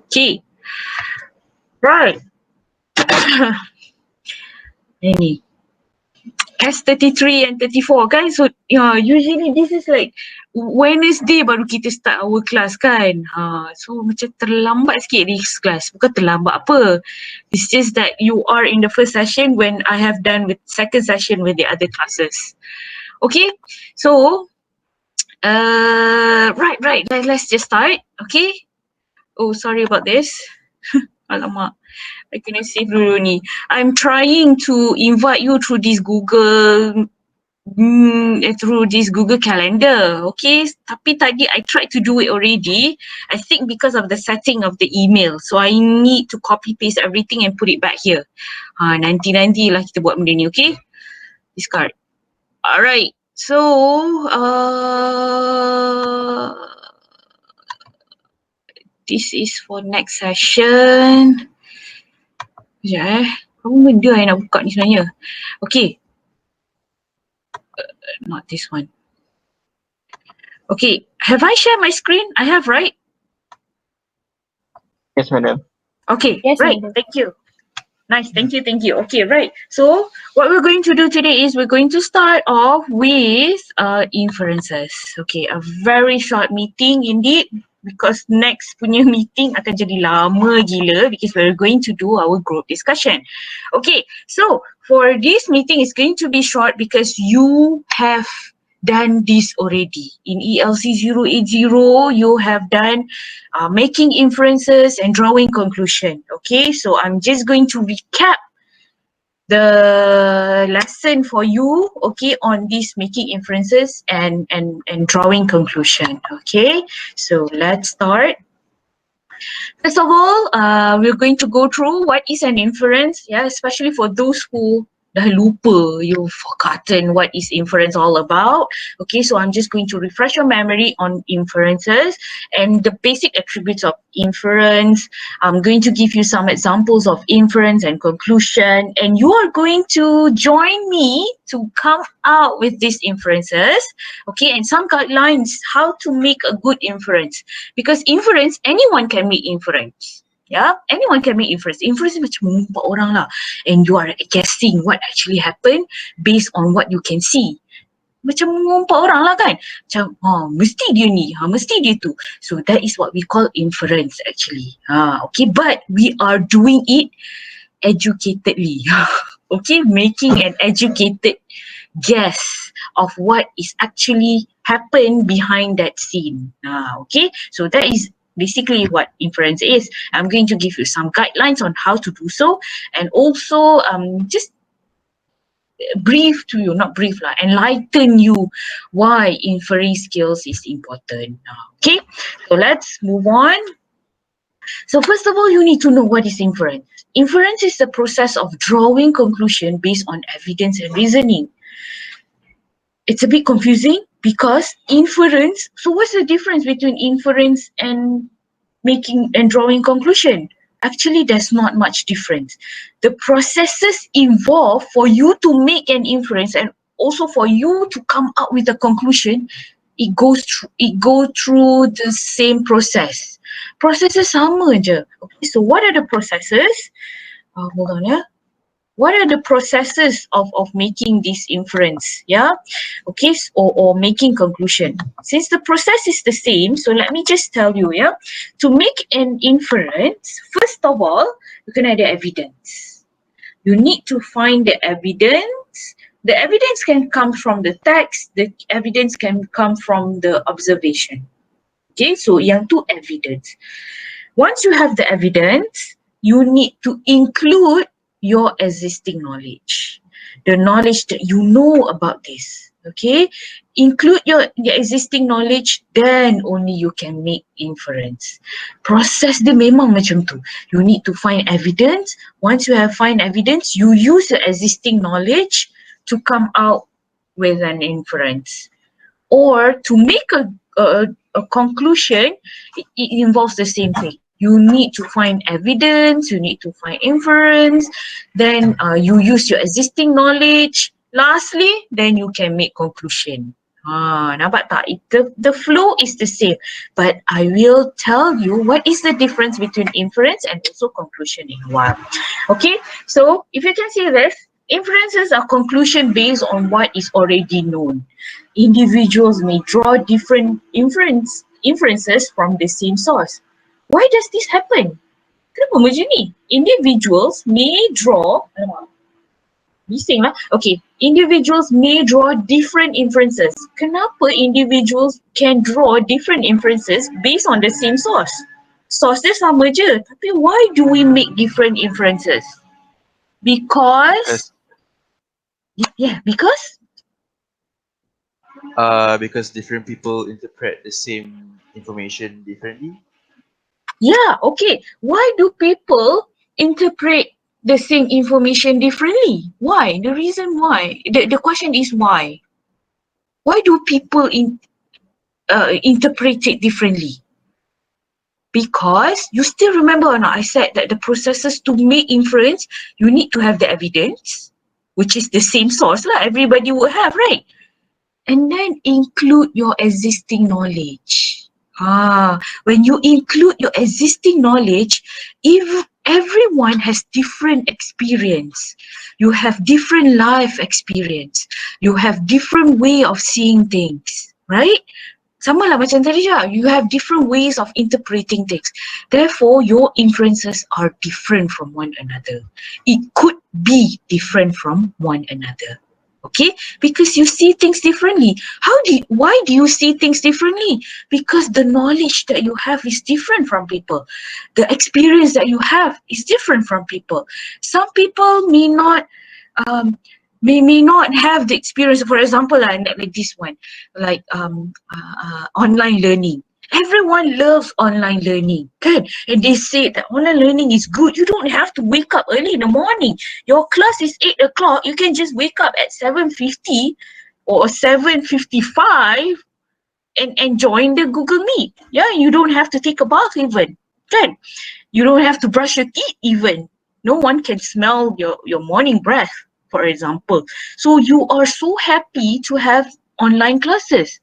Okay. Right. Ini S33 and 34 kan. So usually this is like Wednesday baru kita start our class kan. So macam terlambat sikit this class. Bukan terlambat apa. It's just that you are in the first session when I have done with second session with the other classes. Okay. So right. Let's just start. Okay. Oh, sorry about this. Alamak. I kena save dulu ni. I'm trying to invite you through this Google Calendar. Okay. Tapi tadi I tried to do it already. I think because of the setting of the email. So I need to copy paste everything and put it back here. Nanti lah kita buat benda ni. Okay. Discard. Alright. So this is for next session. Sekejap apa benda I nak buka ni sebenarnya. Okay. Not this one. Okay. Have I shared my screen? I have, right? Yes, madam. Okay. Yes, right. madam. Thank you. Nice. Thank you. Okay, right. So what we're going to do today is we're going to start off with inferences. Okay, a very short meeting indeed, because next punya meeting akan jadi lama gila because we're going to do our group discussion. Okay, so for this meeting it's going to be short because you have done this already. In ELC 080, you have done making inferences and drawing conclusion. Okay, so I'm just going to recap the lesson for you, okay, on this making inferences and drawing conclusion. Okay, so let's start. First of all, we're going to go through what is an inference, yeah, especially for those who dah lupa, you've forgotten what is inference all about. Okay, so I'm just going to refresh your memory on inferences and the basic attributes of inference. I'm going to give you some examples of inference and conclusion, and you are going to join me to come out with these inferences, okay, and some guidelines how to make a good inference, because inference, anyone can make inference. Yeah, anyone can make inference. Inference is macam mengumpat orang lah, and you are guessing what actually happened based on what you can see. Macam mengumpat orang lah kan. Macam, mesti dia ni, mesti dia tu. So that is what we call inference actually. Okay, but we are doing it educatedly. Okay, making an educated guess of what is actually happened behind that scene. Okay, so that is basically what inference is. I'm going to give you some guidelines on how to do so, and also just brief to you, not brief lah, enlighten you why inferring skills is important. Okay, so let's move on. So first of all, you need to know what is inference. Inference is the process of drawing conclusion based on evidence and reasoning. It's a bit confusing because inference, so what's the difference between inference and making and drawing conclusion? Actually, there's not much difference. The processes involved for you to make an inference and also for you to come up with a conclusion, it goes through the same process. Processes sama je. Okay, so what are the processes? Hold on, yeah. What are the processes of making this inference, yeah? Okay, or making conclusion. Since the process is the same, so let me just tell you, yeah? To make an inference, first of all, you can add the evidence. You need to find the evidence. The evidence can come from the text, the evidence can come from the observation. Okay, so yang tu evidence. Once you have the evidence, you need to include your existing knowledge, the knowledge that you know about this. Okay, include your existing knowledge, then only you can make inference. Process dia memang macam tu. You need to find evidence. Once you have find evidence, you use the existing knowledge to come out with an inference. Or to make a conclusion, it involves the same thing. You need to find evidence, you need to find inference, then you use your existing knowledge. Lastly, then you can make conclusion. Nampak tak? The flow is the same, but I will tell you what is the difference between inference and also conclusion in a while. Okay, so if you can see this, inferences are conclusion based on what is already known. Individuals may draw different inferences from the same source. Why does this happen? Kenapa macam ni? Individuals may draw, bising lah. Okay, individuals may draw different inferences. Kenapa individuals can draw different inferences based on the same source? Source dia sama je, tapi why do we make different inferences? Because because different people interpret the same information differently. Yeah, okay. Why do people interpret the same information differently? Why? The reason why. The question is why. Why do people interpret it differently? Because you still remember or not, I said that the processes to make inference, you need to have the evidence, which is the same source lah, everybody would have, right? And then include your existing knowledge. When you include your existing knowledge, if everyone has different experience, you have different life experience, you have different way of seeing things, right? Sama lah macam tadi je, you have different ways of interpreting things. Therefore, your inferences are different from one another. It could be different from one another. Okay, because you see things differently. Why do you see things differently? Because the knowledge that you have is different from people. The experience that you have is different from people. Some people may not have the experience. For example, like this one, like online learning. Everyone loves online learning, kan? And they say that online learning is good. You don't have to wake up early in the morning. Your class is 8 o'clock. You can just wake up at 7:50 or 7:55 and join the Google Meet. Yeah, you don't have to take a bath even, kan? You don't have to brush your teeth even. No one can smell your morning breath, for example. So you are so happy to have online classes.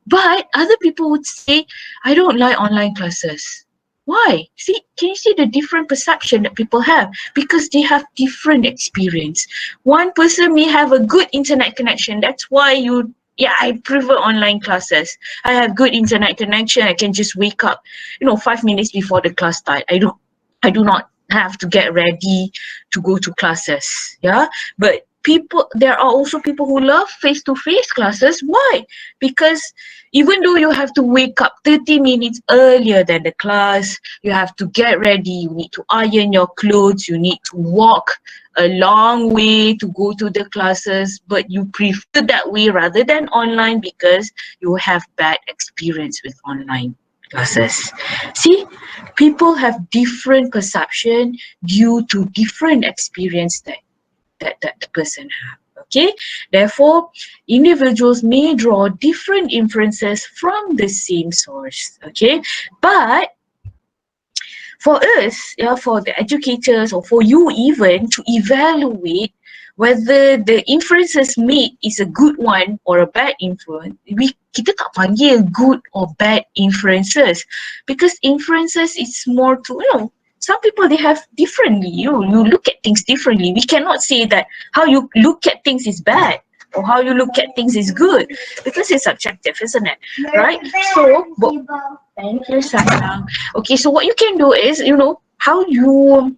But other people would say, I don't like online classes. Why? Can you see the different perception that people have? Because they have different experience. One person may have a good internet connection. That's why I prefer online classes. I have good internet connection. I can just wake up, 5 minutes before the class start. I do not have to get ready to go to classes. Yeah. But there are also people who love face-to-face classes. Why? Because even though you have to wake up 30 minutes earlier than the class, you have to get ready, you need to iron your clothes, you need to walk a long way to go to the classes, but you prefer that way rather than online because you have bad experience with online classes. See, people have different perception due to different experience that the person have. Okay, therefore, individuals may draw different inferences from the same source. Okay, but for us, for the educators or for you even to evaluate whether the inferences made is a good one or a bad inference, kita tak panggil good or bad inferences, because inferences is more to, some people they have differently, you look at things differently. We cannot say that how you look at things is bad or how you look at things is good, because it's subjective, isn't it? Right? So, thank you, Sarah. Okay, so what you can do is, how you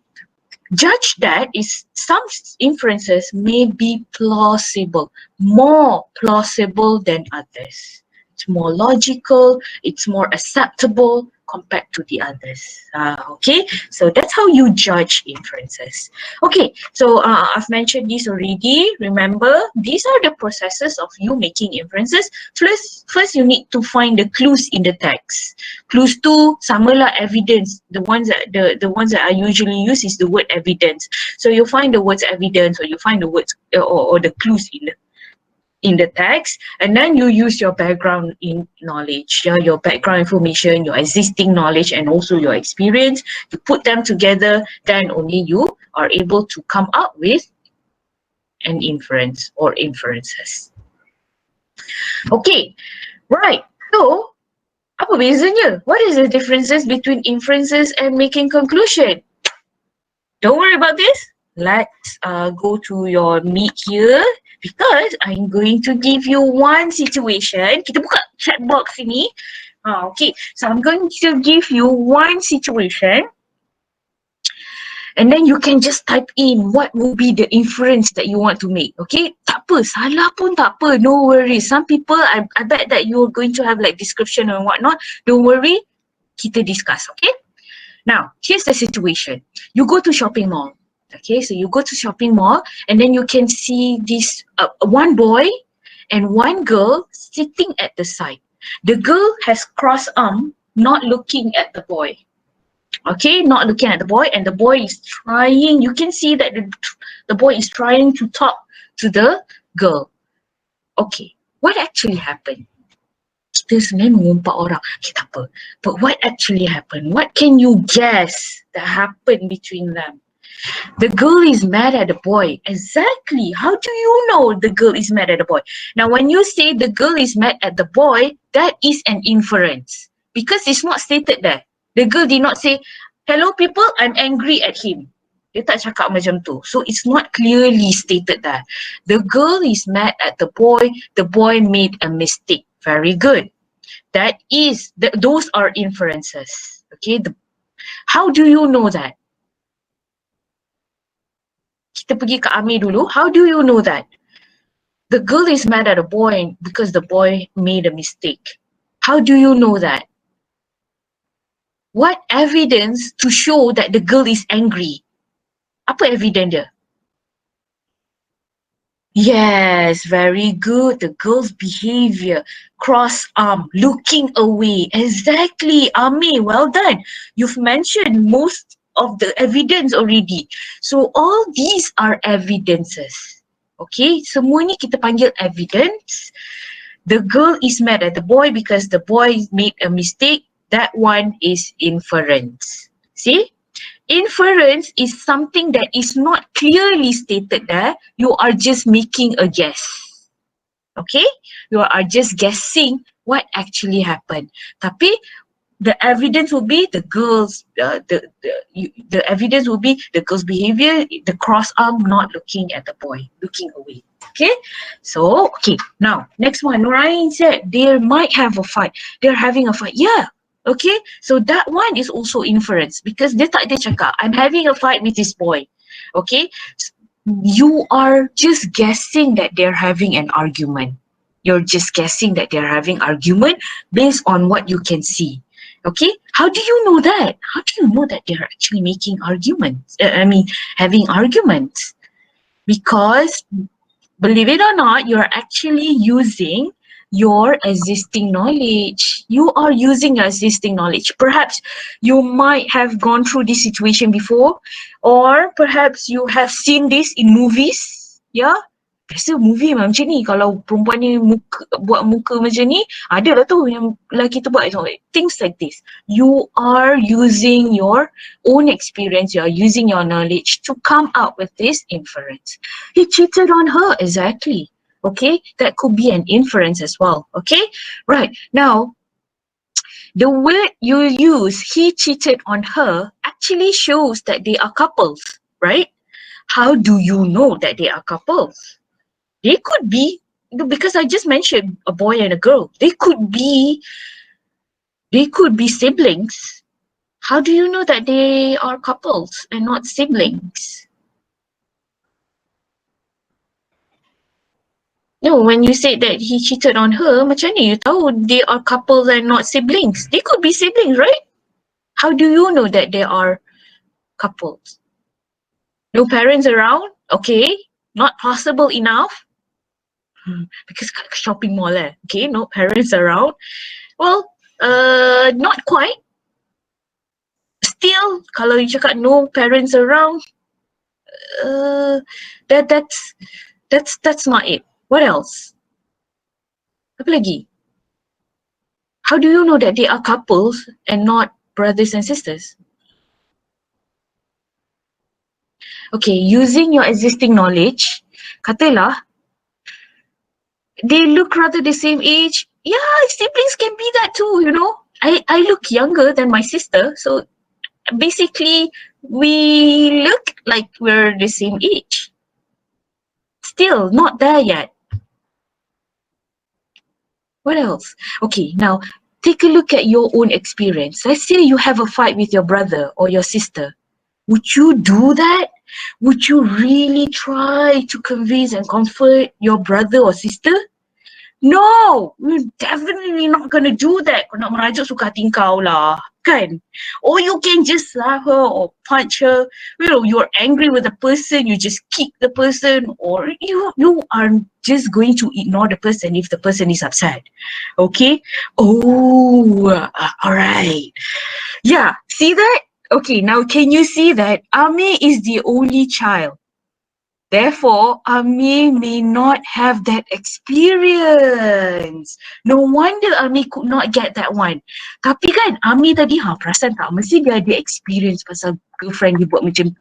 judge that is some inferences may be plausible, more plausible than others. It's more logical, it's more acceptable compared to the others. Okay, so that's how you judge inferences. Okay, so I've mentioned this already. Remember, these are the processes of you making inferences. First you need to find the clues in the text. Clues tu sama lah evidence. The ones that I usually use is the word evidence. So you find the words evidence, or you find the words or the clues in the text, and then you use your background in knowledge, your background information, your existing knowledge, and also your experience. You put them together, then only you are able to come up with an inference or inferences. Okay, right. So, apa bezanya? What is the differences between inferences and making conclusion? Don't worry about this. Let's go to your meet here because I'm going to give you one situation. Kita buka chat box ini. Okay, so I'm going to give you one situation and then you can just type in what will be the inference that you want to make. Okay, tak apa, salah pun tak apa, no worries. Some people, I bet that you're going to have like description and whatnot. Don't worry, kita discuss, okay? Now, here's the situation. You go to shopping mall. Okay, so you go to shopping mall and then you can see this one boy and one girl sitting at the side. The girl has crossed arm, not looking at the boy. Okay, not looking at the boy, and the boy is trying. You can see that the boy is trying to talk to the girl. Okay, what actually happened? Kita sebenarnya mengumpat orang. Okay, tak apa. But what actually happened? What can you guess that happened between them? The girl is mad at the boy. Exactly. How do you know the girl is mad at the boy? Now, when you say the girl is mad at the boy, that is an inference. Because it's not stated there. The girl did not say, hello people, I'm angry at him. Dia tak cakap macam tu. So, it's not clearly stated there. The girl is mad at the boy made a mistake. Very good. That is, those are inferences. Okay, how do you know that? Kita pergi ke Ami dulu. How do you know that? The girl is mad at the boy because the boy made a mistake. How do you know that? What evidence to show that the girl is angry? Apa evidence dia? Yes, very good. The girl's behavior, cross arm, looking away. Exactly, Ami, well done. You've mentioned most of the evidence already. So all these are evidences. Okay, semua ni kita panggil evidence. The girl is mad at the boy because the boy made a mistake. That one is inference. See? Inference is something that is not clearly stated there. You are just making a guess. Okay? You are just guessing what actually happened. Tapi the evidence will be the girl's the evidence will be the girl's behavior, the cross arm not looking at the boy, looking away. Okay, so okay, now next one. Ryan said they might have a fight. They're having a fight. Yeah. Okay, so that one is also inference because dia tak ada cakap I'm having a fight with this boy. Okay, you are just guessing that they're having an argument. You're just guessing that they're having argument based on what you can see. Okay, how do you know that? How do you know that they're actually making arguments? Having arguments. Because believe it or not, you're actually using your existing knowledge. You are using your existing knowledge. Perhaps you might have gone through this situation before, or perhaps you have seen this in movies. Yeah. Biasa movie macam ni, kalau perempuan ni buat muka macam ni, ada lah tu yang lelaki tu buat. Things like this. You are using your own experience, you are using your knowledge to come up with this inference. He cheated on her, exactly. Okay, that could be an inference as well. Okay, right. Now, the word you use, he cheated on her, actually shows that they are couples, right? How do you know that they are couples? They could be, because I just mentioned a boy and a girl. They could be siblings. How do you know that they are couples and not siblings? No, when you said that he cheated on her, macam mana you tahu they are couples and not siblings? They could be siblings, right? How do you know that they are couples? No parents around? Okay, not possible enough. Because kat shopping mall okay, no parents around. Well, not quite. Still, kalau you cakap no parents around, that's not it. What else? Apa lagi? How do you know that they are couples and not brothers and sisters? Okay, using your existing knowledge, katalah they look rather the same age. Yeah, siblings can be that too, you know. I look younger than my sister, so basically we look like we're the same age. Still not there yet. What else? Okay, now take a look at your own experience. Let's say you have a fight with your brother or your sister. Would you do that? Would you really try to convince and comfort your brother or sister? No, we're definitely not gonna do that. Kau nak merajuk suka hati kau lah, kan? Or you can just slap her or punch her. You know, you're angry with the person, you just kick the person, or you are just going to ignore the person if the person is upset. Okay? Oh, all right. Yeah, see that? Okay, now can you see that Ame is the only child? Therefore, Ami may not have that experience. No wonder Ami could not get that one. Tapi kan, Ami tadi, perasan tak? Mesti dia ada experience pasal girlfriend dia buat macam tu.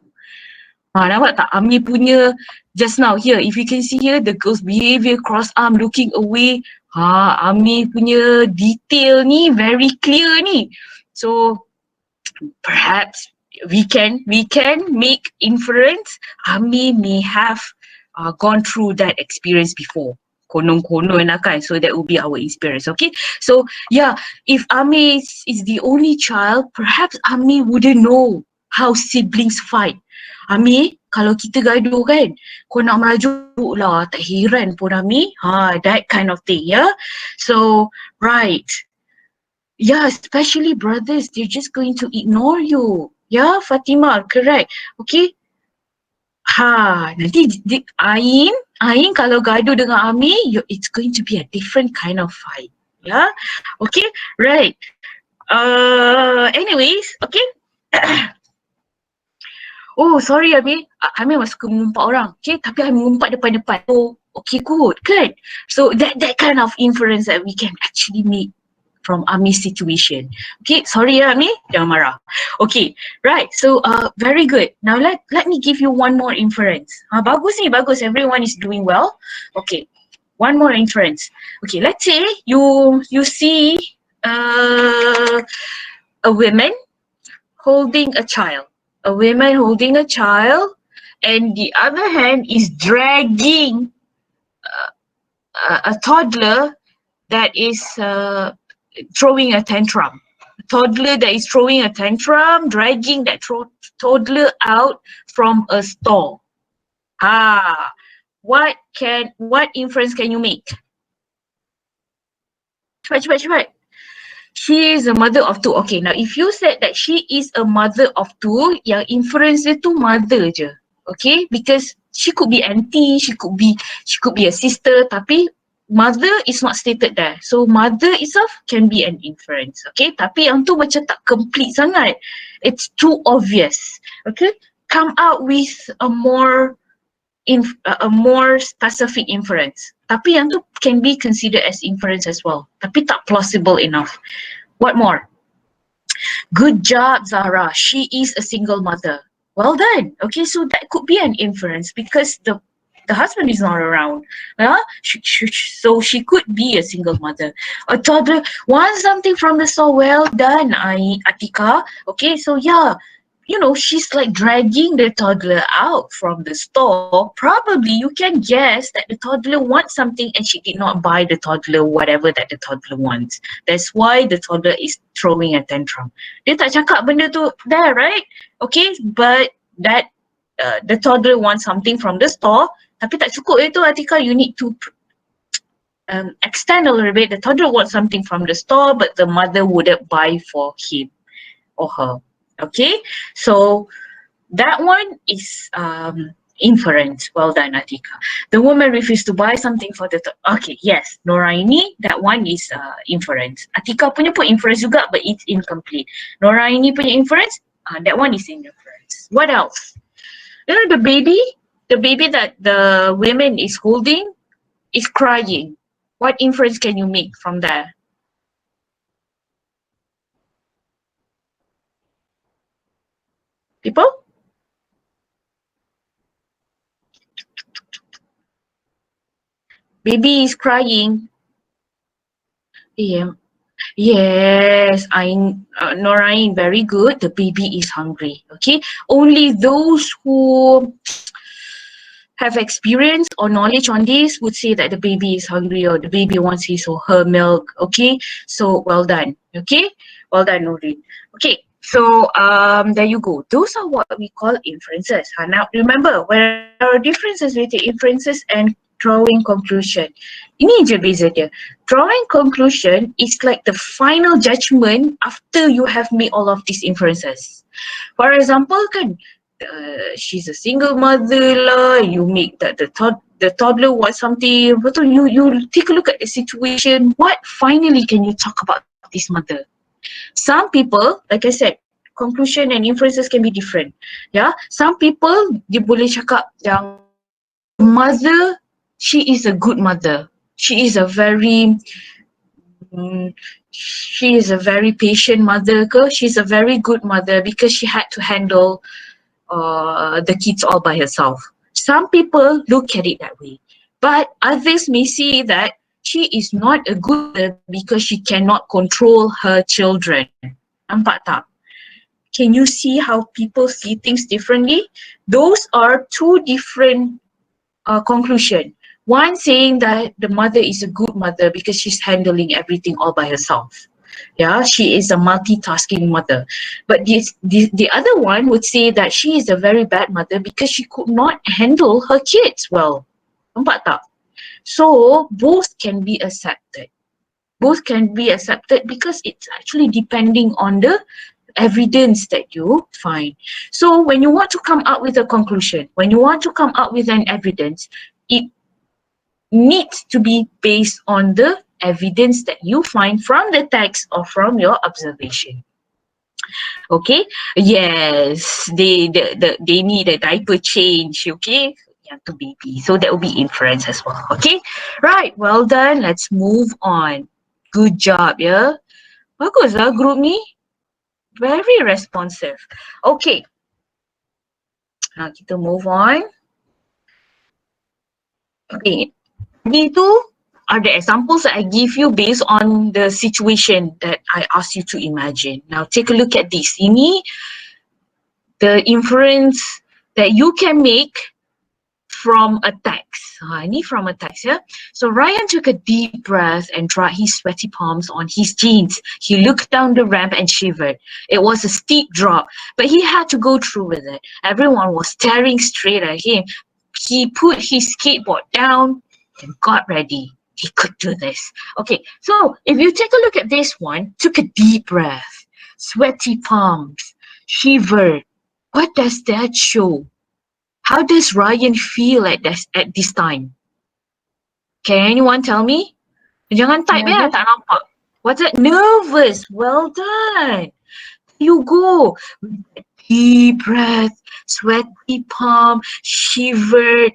Nampak tak? Ami punya, just now here, if you can see here, the girl's behaviour, cross arm, looking away. Ami punya detail ni very clear ni. So, perhaps we can make inference Ami may have gone through that experience before. Konon-konon lah kan. So that will be our experience. Okay. So yeah, if Ami is the only child, perhaps Ami wouldn't know how siblings fight. Ami, kalau kita gaduh kan, kau nak merajuk lah, tak heran pun Ami. That kind of thing, yeah. So, right. Yeah, especially brothers, they're just going to ignore you. Yeah, Fatima, correct. Okay. Nanti Ain kalau gaduh dengan Ami, it's going to be a different kind of fight. Yeah. Okay. Right. Anyways, okay. Oh, sorry Ami. Ami memang suka mengumpat orang. Okay, tapi Ami mengumpat depan-depan. Oh, okay, good. Good. So that kind of inference that we can actually make from Ami's situation. Okay, sorry Ami, jangan marah. Okay, right. So very good. Now let me give you one more inference. Bagus ni, bagus. Everyone is doing well. Okay, one more inference. Okay, let's say you see a woman holding a child. A woman holding a child, and the other hand is dragging a toddler that is throwing a tantrum. A toddler that is throwing a tantrum, dragging that toddler out from a store. What inference can you make? Cepat. She is a mother of two. Okay, now if you said that she is a mother of two, yang inference dia tu mother je. Okay, because she could be auntie, she could be a sister, tapi mother is not stated there. So mother itself can be an inference. Okay, tapi yang tu macam tak complete sangat. It's too obvious. Okay, come out with a more specific inference. Tapi yang tu can be considered as inference as well. Tapi tak plausible enough. What more? Good job, Zara. She is a single mother. Well done. Okay, so that could be an inference because the husband is not around. So she could be a single mother. A toddler wants something from the store. Well done, Atika. Okay, so yeah, you know, she's like dragging the toddler out from the store. Probably you can guess that the toddler wants something and she did not buy the toddler whatever that the toddler wants. That's why the toddler is throwing a tantrum. Dia tak cakap benda tu there, right? Okay, but that the toddler wants something from the store. Tapi tak cukup itu, Atika. You need to extend a little bit. The toddler wants something from the store, but the mother wouldn't buy for him or her. Okay, so that one is inference. Well done, Atika. The woman refused to buy something for the okay, yes, Noraini, that one is inference. Atika punya pun inference juga, but it's incomplete. Noraini punya inference, that one is inference. What else? You know, the baby that the woman is holding is crying. What inference can you make from there? People? Baby is crying. Yeah. Yes, Norain, very good. The baby is hungry. Okay. Only those who have experience or knowledge on this would say that the baby is hungry or the baby wants his or her milk. Okay. So well done. Okay. Well done, Noreen. Okay. So there you go. Those are what we call inferences. Now remember, there are differences between inferences and drawing conclusion. Ini je beza dia. Drawing conclusion is like the final judgment after you have made all of these inferences. For example, kan, she's a single mother lah. You make that the toddler wants something. Betul. You take a look at the situation. What finally can you talk about this mother? Some people, like I said, conclusion and inferences can be different. Yeah, some people dia boleh cakap yang the mother, she is a good mother. She is a very she is a very patient mother ke? She's a very good mother because she had to handle the kids all by herself. Some people look at it that way, but others may see that she is not a good mother because she cannot control her children. Nampak tak? Can you see how people see things differently? Those are two different conclusion. One saying that the mother is a good mother because she's handling everything all by herself. Yeah, she is a multitasking mother. But the other one would say that she is a very bad mother because she could not handle her kids well. Nampak tak? So both can be accepted. Both can be accepted because it's actually depending on the evidence that you find. So when you want to come up with a conclusion, when you want to come up with an evidence, it needs to be based on the evidence that you find from the text or from your observation. Okay? Yes, they need a diaper change, okay? Yeah, to baby. So that will be inference as well. Okay? Right, well done. Let's move on. Good job, yeah. Bagus lah group ni. Very responsive. Okay. Now kita move on. Okay. Tadi tu are the examples that I give you based on the situation that I asked you to imagine. Now take a look at this. Ini the inference that you can make from a text. Ini from a text, yeah? So Ryan took a deep breath and dried his sweaty palms on his jeans. He looked down the ramp and shivered. It was a steep drop, but he had to go through with it. Everyone was staring straight at him. He put his skateboard down and got ready. He could do this. Okay, so if you take a look at this one, took a deep breath, sweaty palms, shivered. What does that show? How does Ryan feel at this time? Can anyone tell me? Jangan type ya, tak nampak. What's that? Nervous. Well done. You go. Deep breath, sweaty palm, shivered.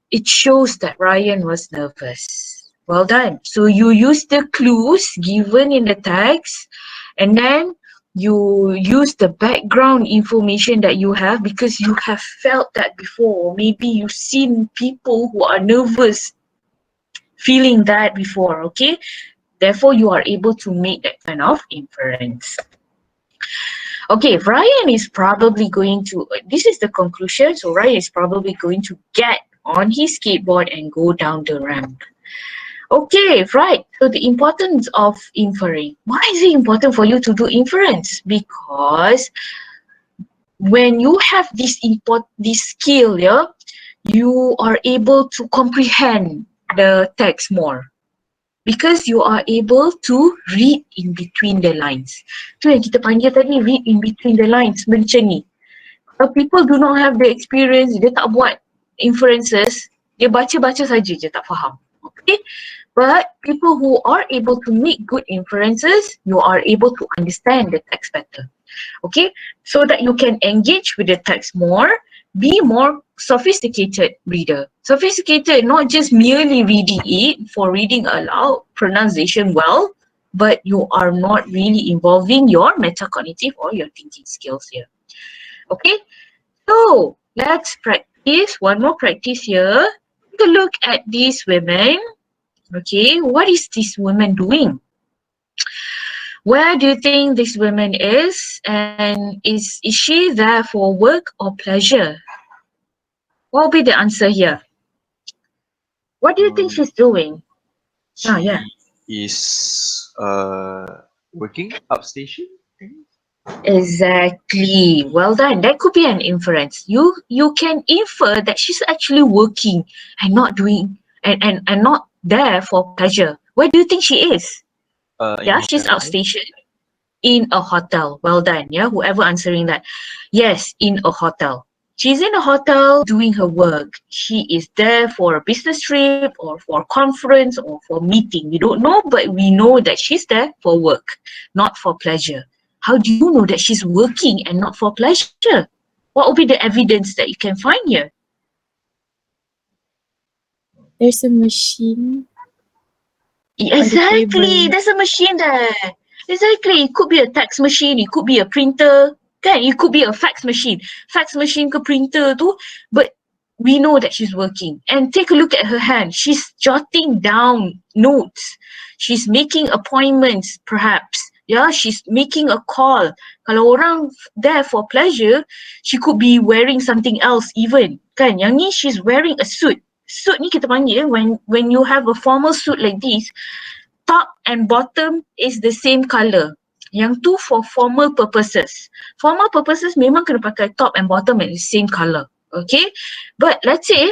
It shows that Ryan was nervous. Well done. So you use the clues given in the text and then you use the background information that you have because you have felt that before. Maybe you've seen people who are nervous feeling that before, okay? Therefore, you are able to make that kind of inference. Okay, Ryan is probably going to, this is the conclusion, so Ryan is probably going to get on his skateboard and go down the ramp. Okay, right. So the importance of inferring. Why is it important for you to do inference? Because when you have this skill, yeah, you are able to comprehend the text more. Because you are able to read in between the lines. Tu yang kita panggil tadi, read in between the lines, macam ni. Kalau people do not have the experience, dia tak buat inferences, dia baca-baca saja, dia tak faham. Okay? But people who are able to make good inferences, you are able to understand the text better. Okay? So that you can engage with the text more, be more sophisticated reader. Sophisticated, not just merely reading it for reading aloud, pronunciation well, but you are not really involving your metacognitive or your thinking skills here. Okay? So, let's practice. One more practice here. a look at these women. Okay, what is this woman doing? Where do you think this woman is? And is she there for work or pleasure? What will be the answer here? What do you think Mm, she's doing? Ah, yeah. she is working outstation. Maybe? Exactly. Well done. That could be an inference. You can infer that she's actually working and not doing and not there for pleasure. Where do you think she is? In a Yeah, she's hotel. outstation in a hotel. Well done. Yeah, whoever answering that. Yes, in a hotel. She's in a hotel doing her work. She is there for a business trip or for a conference or for a meeting. We don't know, but we know that she's there for work, not for pleasure. How do you know that she's working and not for pleasure? What will be the evidence that you can find here? There's a machine on the Exactly. table. There's a machine there. Exactly. It could be a text machine. It could be a printer. Kan? It could be a fax machine. Fax machine ke printer tu. But we know that she's working. And take a look at her hand. She's jotting down notes. She's making appointments perhaps. Yeah, she's making a call. Kalau orang there for pleasure, she could be wearing something else even. Kan? Yang ni she's wearing a suit. Suit ni kita panggil when you have a formal suit like this, top and bottom is the same colour. Yang tu for formal purposes. Formal purposes memang kena pakai top and bottom at the same colour. Okay? But let's say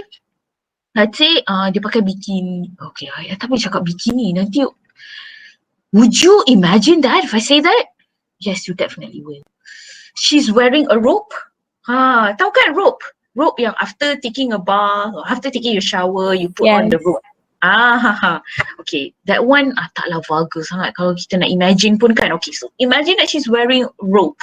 dia pakai bikini. Okay, I tak boleh cakap bikini. Nanti would you imagine that if I say that? Yes, you definitely will. She's wearing a rope. Tahu kan rope? Rope yang after taking a bath or after taking a shower, you put on Yes. the rope. Okay, that one taklah vulgar sangat kalau kita nak imagine pun kan. Okay, so imagine that she's wearing rope.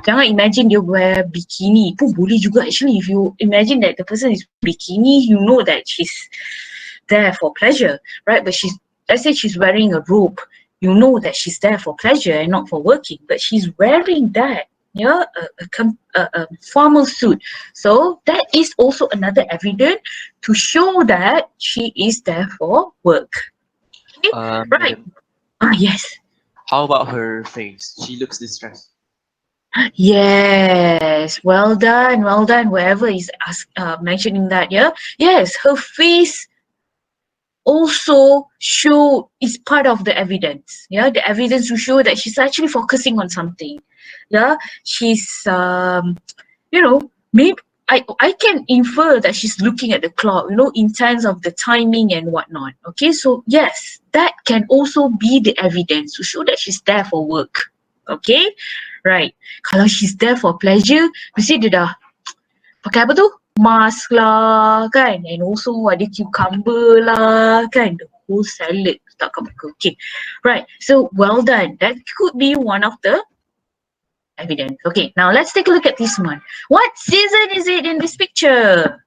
Jangan imagine dia wear bikini pun boleh juga actually. If you imagine that the person is bikini, you know that she's there for pleasure, right? But let's say she's wearing a robe, you know that she's there for pleasure and not for working, but she's wearing that, yeah, a formal suit. So that is also another evidence to show that she is there for work. Okay, right. Madam, Yes. how about her face? She looks distressed. Yes, well done, well done. Whoever is mentioning that, yeah. Yes, her face also show is part of the evidence. Yeah, the evidence to show that she's actually focusing on something. Yeah, she's maybe I can infer that she's looking at the clock, in terms of the timing and whatnot. Okay, so yes, that can also be the evidence to show that she's there for work. Okay, right. Kalau she's there for pleasure, mesti dia dah pakai apa tu? Mask lah kan, and also ada cucumber lah kan, the whole salad takkan muka. Okay, right. So well done. That could be one of the evidence. Okay, now let's take a look at this one. What season is it in this picture?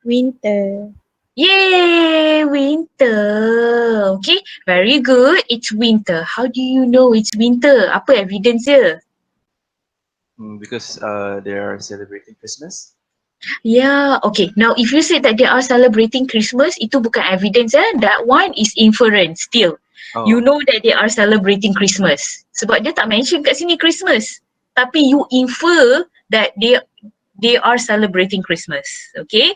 Winter. Yay, winter. Okay, very good. It's winter. How do you know it's winter? Apa evidence dia? Because they are celebrating Christmas. Yeah, okay. Now, if you say that they are celebrating Christmas, itu bukan evidence. That one is inference still. Oh. You know that they are celebrating Christmas. Sebab dia tak mention kat sini Christmas. Tapi you infer that they are celebrating Christmas. Okay.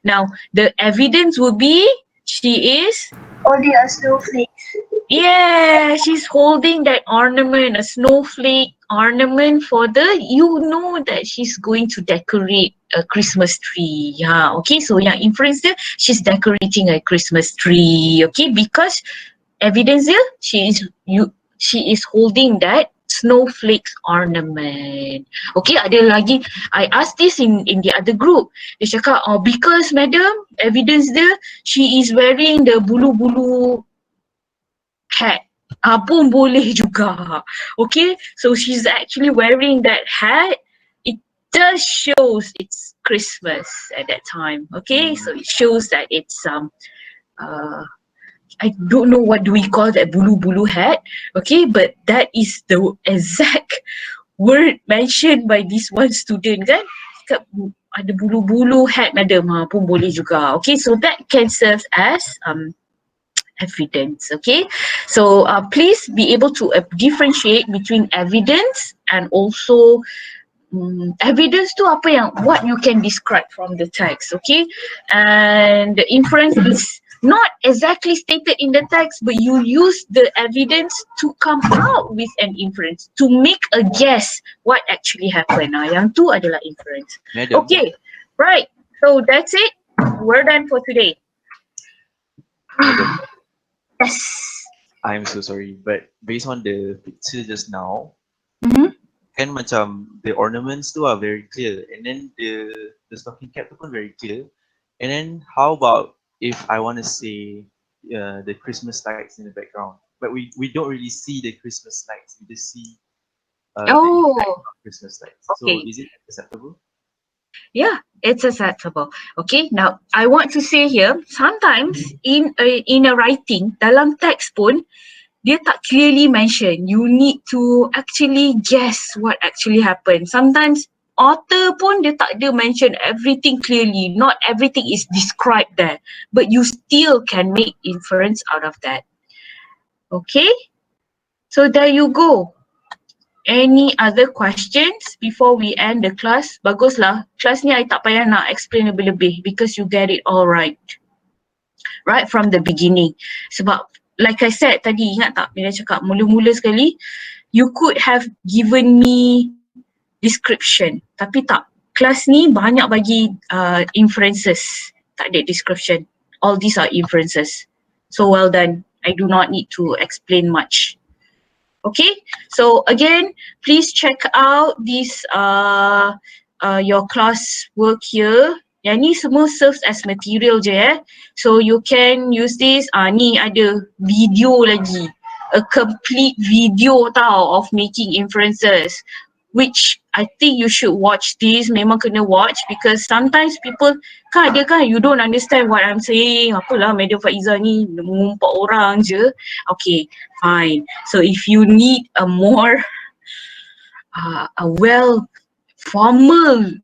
Now, the evidence would be she is. Oh, they are snowflakes. Yeah, she's holding that ornament, a snowflake ornament for you know that she's going to decorate a Christmas tree. Yeah, okay. So yang inference dia, she's decorating a Christmas tree. Okay, because evidence dia, she is holding that snowflakes ornament. Okay, ada lagi. I asked this in the other group. Dia cakap, because madam, evidence dia, she is wearing the bulu-bulu hat. Pun boleh juga. Okay, so she's actually wearing that hat. It does shows it's Christmas at that time. Okay, so it shows that it's I don't know what do we call that bulu-bulu hat. Okay, but that is the exact word mentioned by this one student kan. ada bulu-bulu hat madam pun boleh juga. Okay, so that can serve as evidence. Okay, so please be able to differentiate between evidence and also evidence tu apa yang what you can describe from the text. Okay, and the inference is not exactly stated in the text, but you use the evidence to come out with an inference, to make a guess what actually happened. Yang tu adalah inference. Madam, Okay, right, so that's it, we're done for today. madam, Yes. I'm so sorry, but based on the picture just now, kan macam the ornaments tu are very clear, and then the stocking cap tu pun very clear, and then how about if I want to say the Christmas lights in the background, but we don't really see the Christmas lights, we just see the effect of Christmas lights. Okay. So is it acceptable? Yeah, it's acceptable. Okay, now I want to say here, sometimes in a writing, dalam teks pun, dia tak clearly mention. You need to actually guess what actually happened. Sometimes author pun dia tak ada mention everything clearly. Not everything is described there. But you still can make inference out of that. Okay? So there you go. Any other questions before we end the class? Baguslah. Kelas ni I tak payah nak explain lebih-lebih because you get it all right. Right from the beginning. Sebab like I said tadi, ingat tak bila cakap mula-mula sekali, you could have given me description. Tapi tak. Kelas ni banyak bagi inferences. Tak ada description. All these are inferences. So well done. I do not need to explain much. Okay, so again, please check out this your class work here. Yang ni semua serves as material je So you can use this. Ni ada video lagi. A complete video tau of making inferences. Which I think you should watch this. Memang kena watch because sometimes people you don't understand what I'm saying. Apalah Madam Faiza ni mengumpat orang je. Okay, fine. So if you need a more a well formal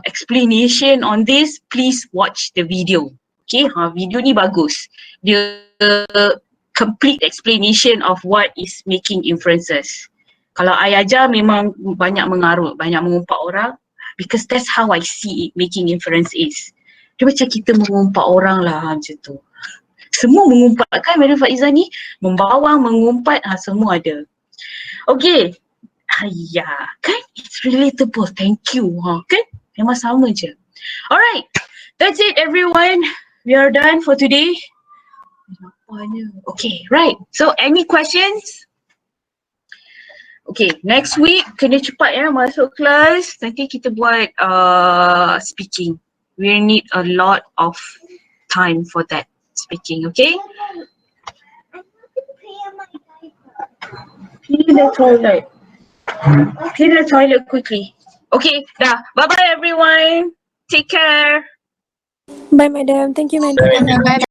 explanation on this, please watch the video. Okay, video ni bagus. Dia complete explanation of what is making inferences. Kalau I ajar memang banyak mengarut, banyak mengumpat orang because that's how I see it, making inference is. Dia macam kita mengumpat orang lah macam tu. Semua mengumpat kan Madam Faiza ni? Membawang, mengumpat, semua ada. Okay. Kan? It's relatable. Thank you. Kan? Memang sama je. Alright. That's it everyone. We are done for today. Okay, right. So any questions? Okay, next week kena cepat masuk kelas. Nanti kita buat speaking. We need a lot of time for that speaking, okay? Clean the toilet. Clean the toilet quickly. Okay, dah. Bye-bye everyone. Take care. Bye, madam. Thank you, madam. Bye.